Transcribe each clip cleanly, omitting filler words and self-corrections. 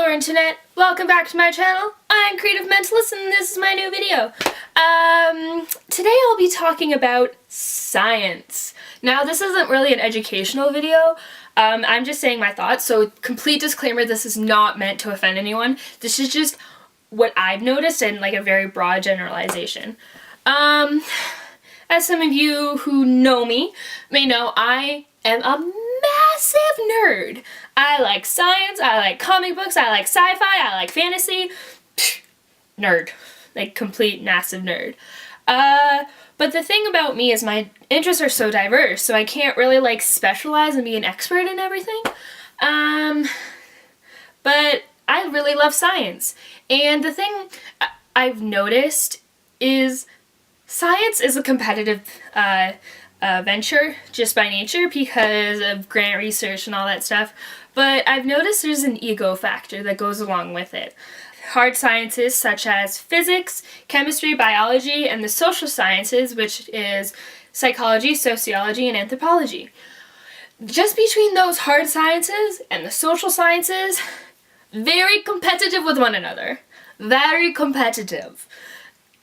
Hello Internet, welcome back to my channel. I'm Creative Mentalist and this is my new video. Today I'll be talking about science. Now this isn't really an educational video, I'm just saying my thoughts, so complete disclaimer, this is not meant to offend anyone. This is just what I've noticed and like a very broad generalization. As some of you who know me may know, I am a massive nerd. I like science, I like comic books, I like sci-fi, I like fantasy. Nerd. Like complete massive nerd. But the thing about me is my interests are so diverse, so I can't really like specialize and be an expert in everything. But I really love science. And the thing I've noticed is science is a competitive venture just by nature because of grant research and all that stuff, but I've noticed there's an ego factor that goes along with it. Hard sciences such as physics, chemistry, biology, and the social sciences, which is psychology, sociology, and anthropology. Just between those hard sciences and the social sciences, very competitive with one another. Very competitive.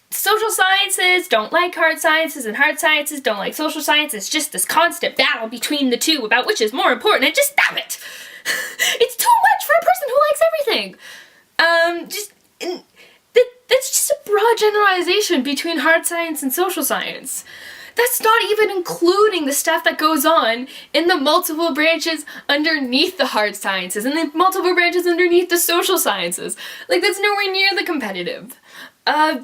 Social sciences don't like hard sciences and hard sciences don't like social science. It's just this constant battle between the two about which is more important, and just stop it! It's too much for a person who likes everything! That's just a broad generalization between hard science and social science. That's not even including the stuff that goes on in the multiple branches underneath the hard sciences and the multiple branches underneath the social sciences. Like, that's nowhere near the competitive.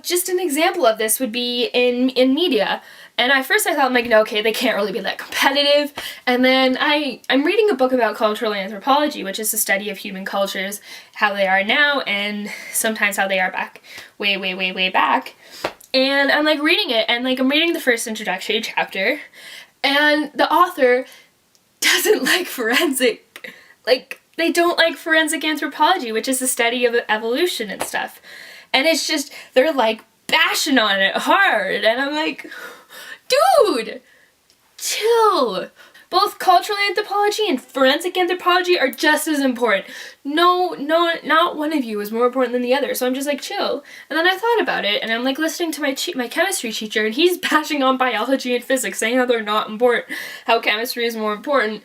Just an example of this would be in media. And at first I thought, like, no, okay, they can't really be that competitive. And then I'm reading a book about cultural anthropology, which is the study of human cultures, how they are now, and sometimes how they are back, way back. And I'm, like, reading it, and, like, I'm reading the first introductory chapter, and the author doesn't like forensic, like, they don't like forensic anthropology, which is the study of evolution and stuff. And it's just, they're like bashing on it hard. And I'm like, dude, chill. Both cultural anthropology and forensic anthropology are just as important. No, not one of you is more important than the other. So I'm just like, chill. And then I thought about it, and I'm like listening to my chemistry teacher, and he's bashing on biology and physics, saying how they're not important, how chemistry is more important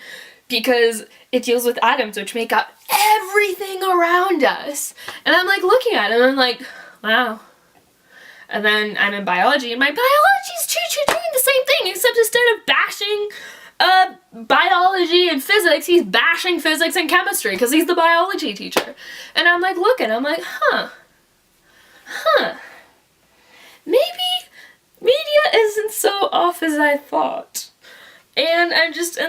because it deals with atoms, which make up everything around us. And I'm like looking at it, and I'm like, wow. And then I'm in biology, and my biology's teacher doing the same thing, except instead of bashing biology and physics, he's bashing physics and chemistry because he's the biology teacher. And I'm like looking, I'm like, huh. Maybe media isn't so off as I thought. And I'm just, I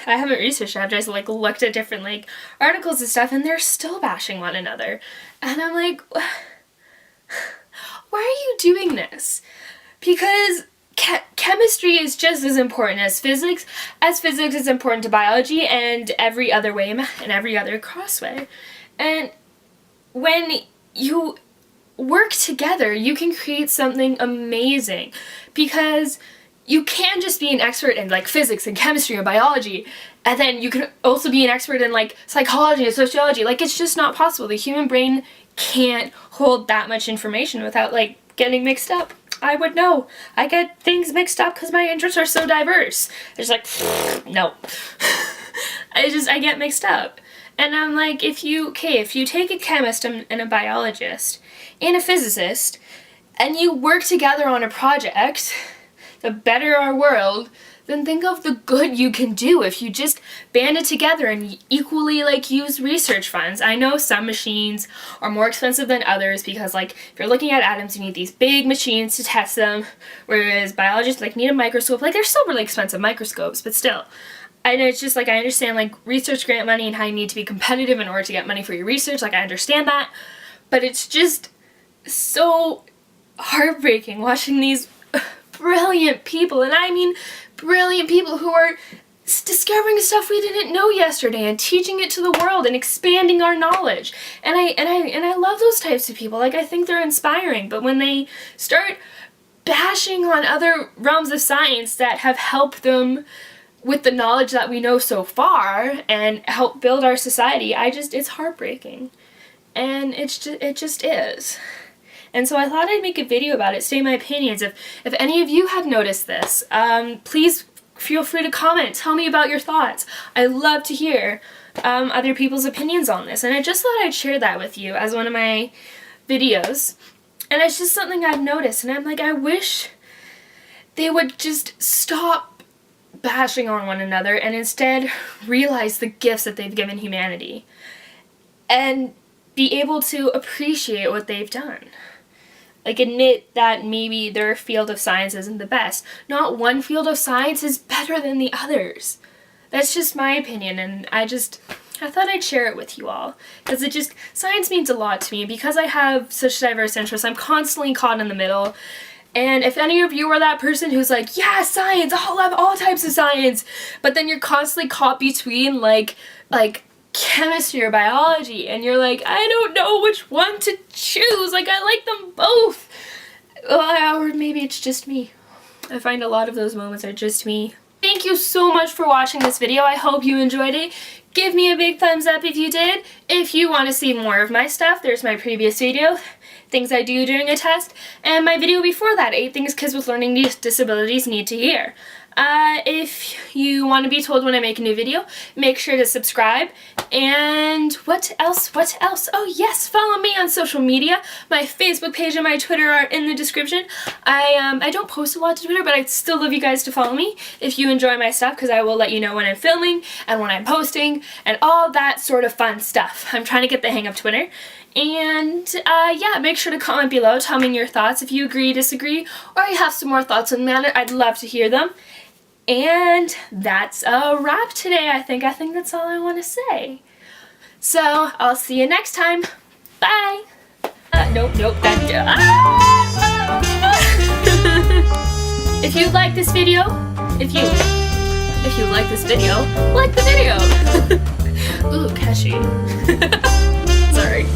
haven't researched it, I've just like looked at different like articles and stuff, and they're still bashing one another. And I'm like, why are you doing this? Because chemistry is just as important as physics is important to biology and every other way and every other crossway. And when you work together, you can create something amazing, because you can just be an expert in like physics and chemistry and biology, and then you can also be an expert in like psychology and sociology. Like, it's just not possible. The human brain can't hold that much information without like getting mixed up. I would know. I get things mixed up because my interests are so diverse. It's like, no. I get mixed up. And I'm like, if you take a chemist and a biologist and a physicist, and you work together on a project to better our world, then think of the good you can do if you just band it together and equally like use research funds. I know some machines are more expensive than others because like if you're looking at atoms, you need these big machines to test them, whereas biologists like need a microscope. Like, they're still really expensive microscopes, but still. And it's just like, I understand like research grant money and how you need to be competitive in order to get money for your research. Like, I understand that, but it's just so heartbreaking watching these brilliant people, and I mean brilliant people, who are discovering stuff we didn't know yesterday and teaching it to the world and expanding our knowledge. And I love those types of people. Like, I think they're inspiring, but when they start bashing on other realms of science that have helped them with the knowledge that we know so far and help build our society, it's heartbreaking. And it just is. And so I thought I'd make a video about it, state my opinions. If any of you have noticed this, please feel free to comment. Tell me about your thoughts. I love to hear other people's opinions on this. And I just thought I'd share that with you as one of my videos. And it's just something I've noticed. And I'm like, I wish they would just stop bashing on one another and instead realize the gifts that they've given humanity. And be able to appreciate what they've done. Like, admit that maybe their field of science isn't the best. Not one field of science is better than the others. That's just my opinion, and I thought I'd share it with you all. Because science means a lot to me. Because I have such diverse interests, I'm constantly caught in the middle. And if any of you are that person who's like, yeah, science, I'll love all types of science, but then you're constantly caught between, like, chemistry or biology, and you're like, I don't know which one to choose, like, I like them both. Or maybe it's just me. I find a lot of those moments are just me. Thank you so much for watching this video. I hope you enjoyed it. Give me a big thumbs up if you did. If you want to see more of my stuff, there's my previous video, things I do during a test, and my video before that, 8 things kids with learning disabilities need to hear. If you want to be told when I make a new video, make sure to subscribe. And what else? Oh yes, follow me on social media. My Facebook page and my Twitter are in the description. I don't post a lot to Twitter, but I'd still love you guys to follow me if you enjoy my stuff, because I will let you know when I'm filming and when I'm posting and all that sort of fun stuff. I'm trying to get the hang of Twitter. And yeah, make sure to comment below, tell me your thoughts if you agree, disagree, or you have some more thoughts on the matter. I'd love to hear them. And that's a wrap today, I think. That's all I want to say. So, I'll see you next time. Bye! Nope, If you like this video, if you like this video, like the video! Ooh, catchy. Sorry.